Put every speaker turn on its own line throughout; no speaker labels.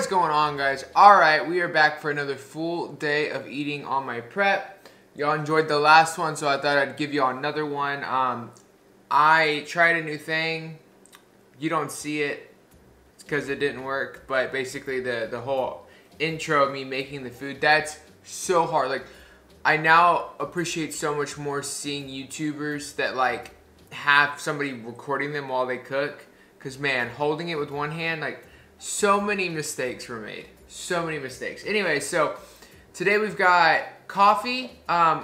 is going on, guys? Alright, we are back for another full day of eating on my prep. Y'all enjoyed the last one, so I thought I'd give y'all another one. I tried a new thing. You don't see it. It's because it didn't work. But basically, the whole intro of me making the food, that's so hard. Like, I now appreciate so much more seeing YouTubers that, like, have somebody recording them while they cook. Because, man, holding it with one hand, like, so many mistakes were made. So many mistakes. Anyway, so today we've got coffee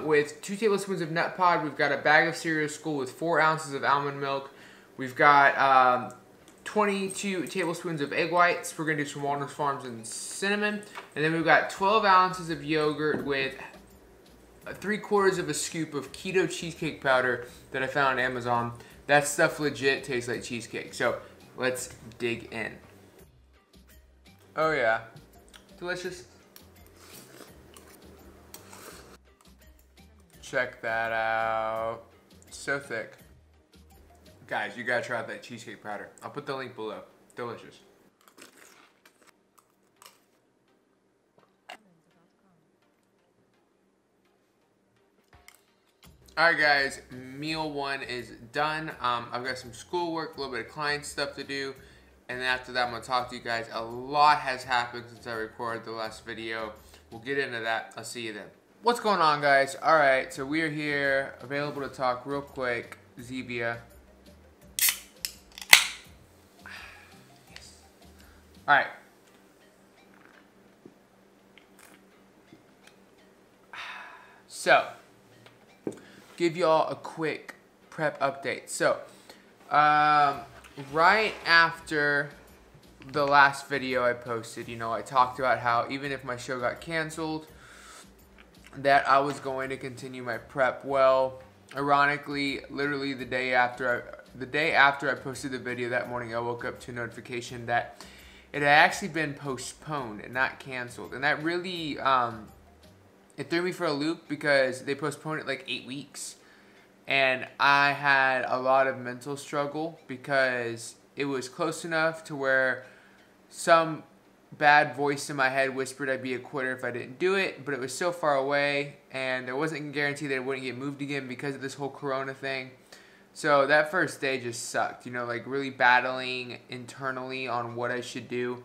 with 2 tablespoons of nut pod. We've got a bag of cereal school with 4 ounces of almond milk. We've got 22 tablespoons of egg whites. We're going to do some Walnut Farms and cinnamon. And then we've got 12 ounces of yogurt with 3/4 of a scoop of keto cheesecake powder that I found on Amazon. That stuff legit tastes like cheesecake. So let's dig in. Oh yeah, delicious. Check that out. So thick. Guys, you gotta try out that cheesecake powder. I'll put the link below. Delicious. Alright guys, meal 1 is done. I've got some schoolwork, a little bit of client stuff to do. And then after that, I'm going to talk to you guys. A lot has happened since I recorded the last video. We'll get into that. I'll see you then. What's going on, guys? All right, so we are here, available to talk real quick. Zebia. Yes. All right. So, give y'all a quick prep update. So, right after the last video I posted, you know, I talked about how even if my show got canceled, that I was going to continue my prep. Well, ironically, literally the day after I posted the video that morning, I woke up to a notification that it had actually been postponed and not canceled. And that really, it threw me for a loop because they postponed it like 8 weeks. And I had a lot of mental struggle because it was close enough to where some bad voice in my head whispered I'd be a quitter if I didn't do it, but it was so far away and there wasn't a guarantee that it wouldn't get moved again because of this whole corona thing. So that first day just sucked, you know, like really battling internally on what I should do.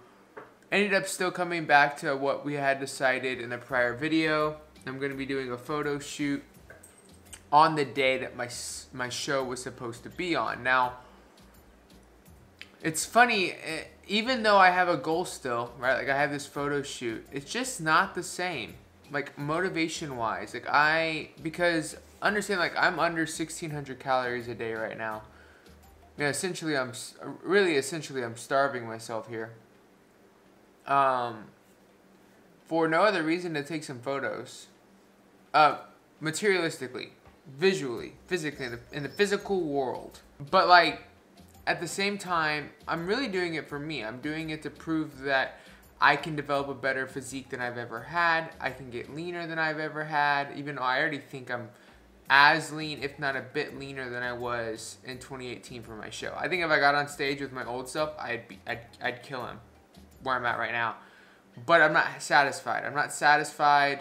Ended up still coming back to what we had decided in the prior video. I'm going to be doing a photo shoot on the day that my show was supposed to be on. Now, it's funny, even though I have a goal still, right? Like I have this photo shoot, it's just not the same. Like motivation wise, like because understand, like I'm under 1,600 calories a day right now. You know, essentially I'm starving myself here. For no other reason to take some photos. Materialistically, visually, physically, in the physical world. But like, at the same time, I'm really doing it for me. I'm doing it to prove that I can develop a better physique than I've ever had. I can get leaner than I've ever had, even though I already think I'm as lean, if not a bit leaner than I was in 2018 for my show. I think if I got on stage with my old self, I'd kill him where I'm at right now. But I'm not satisfied. I'm not satisfied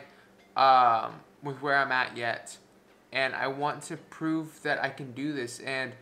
with where I'm at yet. And I want to prove that I can do this. And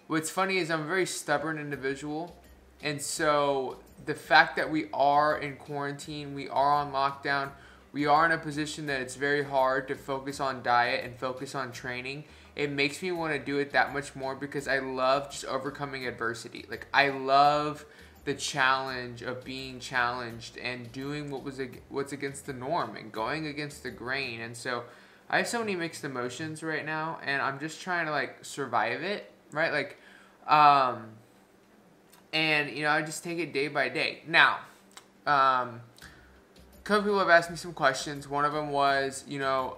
what's funny is I'm a very stubborn individual. And so the fact that we are in quarantine, we are on lockdown, we are in a position that it's very hard to focus on diet and focus on training. It makes me want to do it that much more because I love just overcoming adversity. Like I love the challenge of being challenged and doing what's against the norm and going against the grain. And so I have so many mixed emotions right now, and I'm just trying to like survive it, right? Like, and you know, I just take it day by day. Now, a couple people have asked me some questions. One of them was, you know,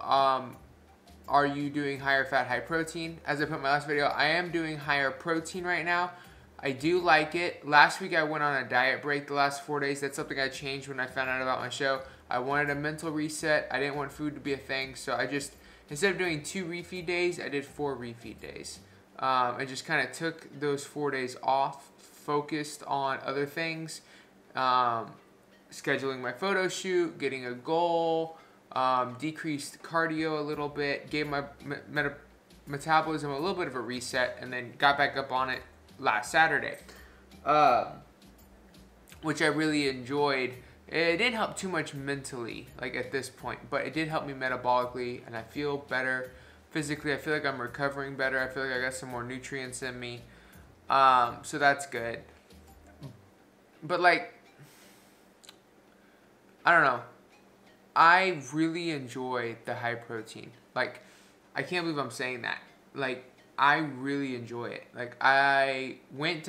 are you doing higher fat, high protein? As I put in my last video, I am doing higher protein right now. I do like it. Last week I went on a diet break the last 4 days. That's something I changed when I found out about my show. I wanted a mental reset. I didn't want food to be a thing, so I just, instead of doing 2 refeed days, I did 4 refeed days. I just kind of took those 4 days off, focused on other things, scheduling my photo shoot, getting a goal, decreased cardio a little bit, gave my metabolism a little bit of a reset, and then got back up on it last Saturday, which I really enjoyed. It didn't help too much mentally, like at this point, but it did help me metabolically, and I feel better physically. I feel like I'm recovering better. I feel like I got some more nutrients in me, so that's good. But like, I don't know. I really enjoy the high protein. Like, I can't believe I'm saying that. Like, I really enjoy it. Like, I went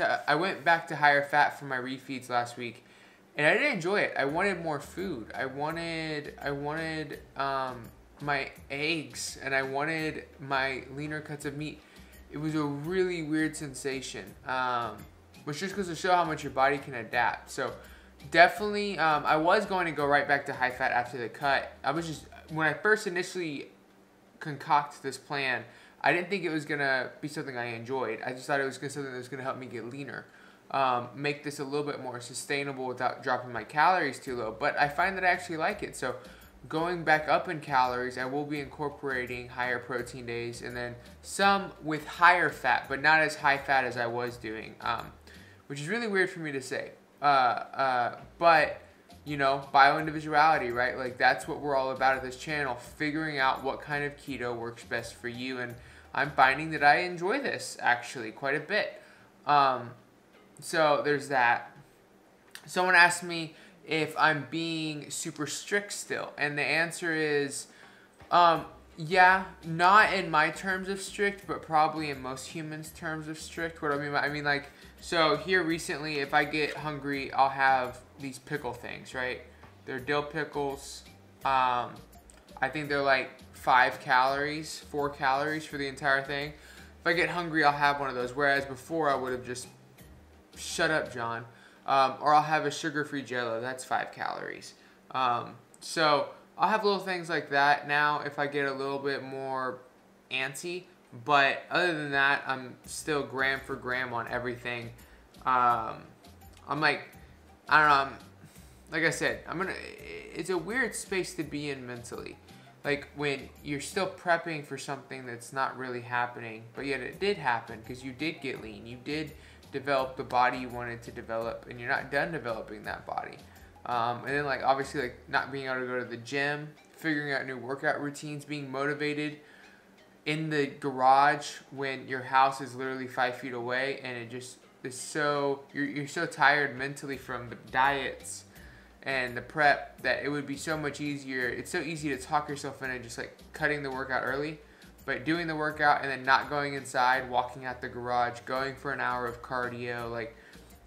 back to higher fat for my refeeds last week, and I didn't enjoy it. I wanted more food. I wanted my eggs, and I wanted my leaner cuts of meat. It was a really weird sensation, which just goes to show how much your body can adapt. So definitely, I was going to go right back to high fat after the cut. When I first initially concocted this plan, I didn't think it was going to be something I enjoyed. I just thought it was something that was going to help me get leaner. Make this a little bit more sustainable without dropping my calories too low. But I find that I actually like it. So going back up in calories, I will be incorporating higher protein days, and then some with higher fat, but not as high fat as I was doing, which is really weird for me to say. But, you know, bio-individuality, right? Like, that's what we're all about at this channel, figuring out what kind of keto works best for you. And I'm finding that I enjoy this, actually, quite a bit. So there's that. Someone asked me if I'm being super strict still, and the answer is, yeah, not in my terms of strict, but probably in most humans' terms of strict. What I mean, like, so here recently, if I get hungry, I'll have these pickle things, right? They're dill pickles. I think they're like 4 calories for the entire thing. If I get hungry, I'll have one of those, whereas before I would have just, shut up, John. Or I'll have a sugar-free Jell-O. That's 5 calories. So I'll have little things like that now if I get a little bit more antsy. But other than that, I'm still gram for gram on everything. I'm like, I don't know. Like I said, it's a weird space to be in mentally. Like when you're still prepping for something that's not really happening, but yet it did happen because you did get lean. You did develop the body you wanted to develop, and you're not done developing that body. And then like obviously like not being able to go to the gym, figuring out new workout routines, being motivated in the garage when your house is literally 5 feet away, and it just is so, you're so tired mentally from the diets and the prep that it would be so much easier. It's so easy to talk yourself into just like cutting the workout early. But doing the workout and then not going inside, walking out the garage, going for an hour of cardio, like,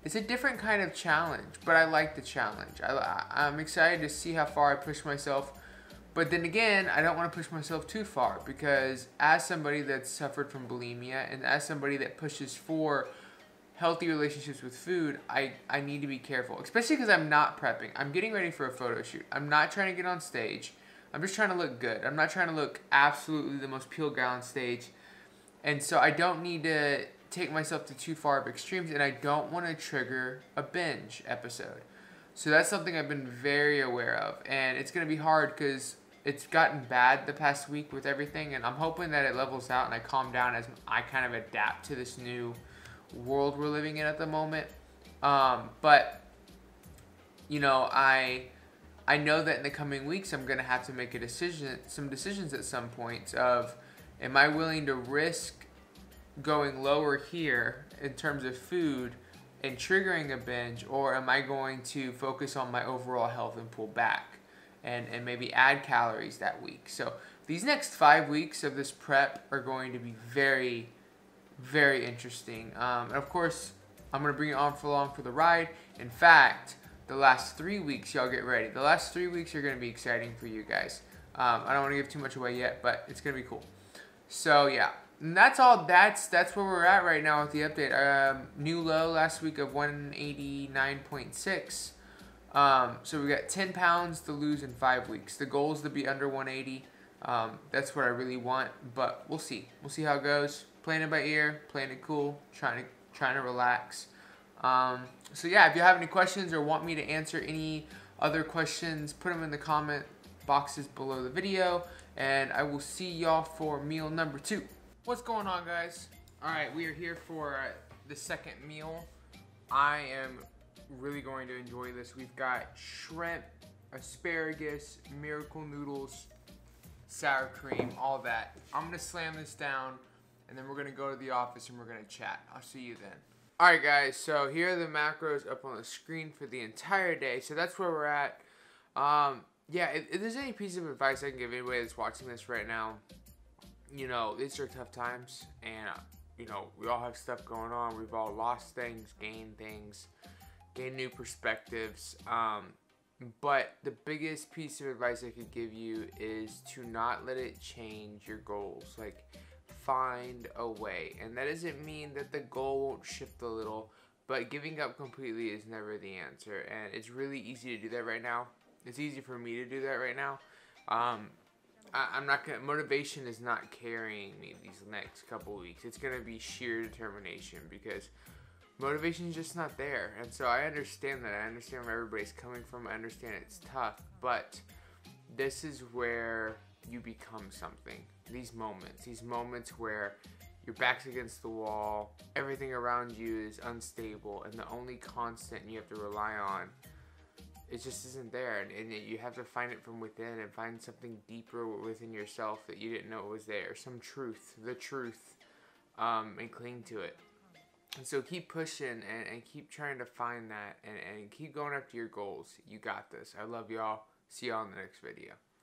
it's a different kind of challenge. But I like the challenge. I'm excited to see how far I push myself. But then again, I don't want to push myself too far, because as somebody that's suffered from bulimia and as somebody that pushes for healthy relationships with food, I need to be careful. Especially because I'm not prepping. I'm getting ready for a photo shoot. I'm not trying to get on stage. I'm just trying to look good. I'm not trying to look absolutely the most peeled guy on stage. And so I don't need to take myself to too far of extremes, and I don't want to trigger a binge episode. So that's something I've been very aware of. And it's going to be hard because it's gotten bad the past week with everything, and I'm hoping that it levels out and I calm down as I kind of adapt to this new world we're living in at the moment. But, you know, I know that in the coming weeks I'm going to have to make some decisions at some point of, am I willing to risk going lower here in terms of food and triggering a binge, or am I going to focus on my overall health and pull back and maybe add calories that week? So these next 5 weeks of this prep are going to be very, very interesting. And of course, I'm going to bring you along for the ride. In fact, the last 3 weeks, y'all get ready. The last 3 weeks are going to be exciting for you guys. I don't want to give too much away yet, but it's going to be cool. So yeah, and that's all. That's where we're at right now with the update. New low last week of 189.6. So we got 10 pounds to lose in 5 weeks. The goal is to be under 180. That's what I really want, but we'll see. We'll see how it goes. Playing it by ear, playing it cool, trying to relax. So yeah, if you have any questions or want me to answer any other questions, put them in the comment boxes below the video, and I will see y'all for meal number 2. What's going on, guys? All right, we are here for the second meal. I am really going to enjoy this. We've got shrimp, asparagus, miracle noodles, sour cream, all that. I'm gonna slam this down, and then we're gonna go to the office and we're gonna chat. I'll see you then. All right, guys, so here are the macros up on the screen for the entire day. So that's where we're at. Yeah, if there's any piece of advice I can give anybody that's watching this right now, you know, these are tough times, and you know, we all have stuff going on. We've all lost things, gained new perspectives. But the biggest piece of advice I could give you is to not let it change your goals. Like, find a way. And that doesn't mean that the goal won't shift a little, but giving up completely is never the answer. And it's really easy to do that right now. It's easy for me to do that right now. I'm not gonna, motivation is not carrying me these next couple weeks. It's gonna be sheer determination, because motivation is just not there. And so I understand that. I understand where everybody's coming from. I understand it's tough, but this is where you become something. These moments where your back's against the wall, everything around you is unstable, and the only constant you have to rely on, it just isn't there. And you have to find it from within and find something deeper within yourself that you didn't know was there. Some truth, the truth, and cling to it. And so keep pushing and keep trying to find that, and keep going after your goals. You got this. I love y'all. See y'all in the next video.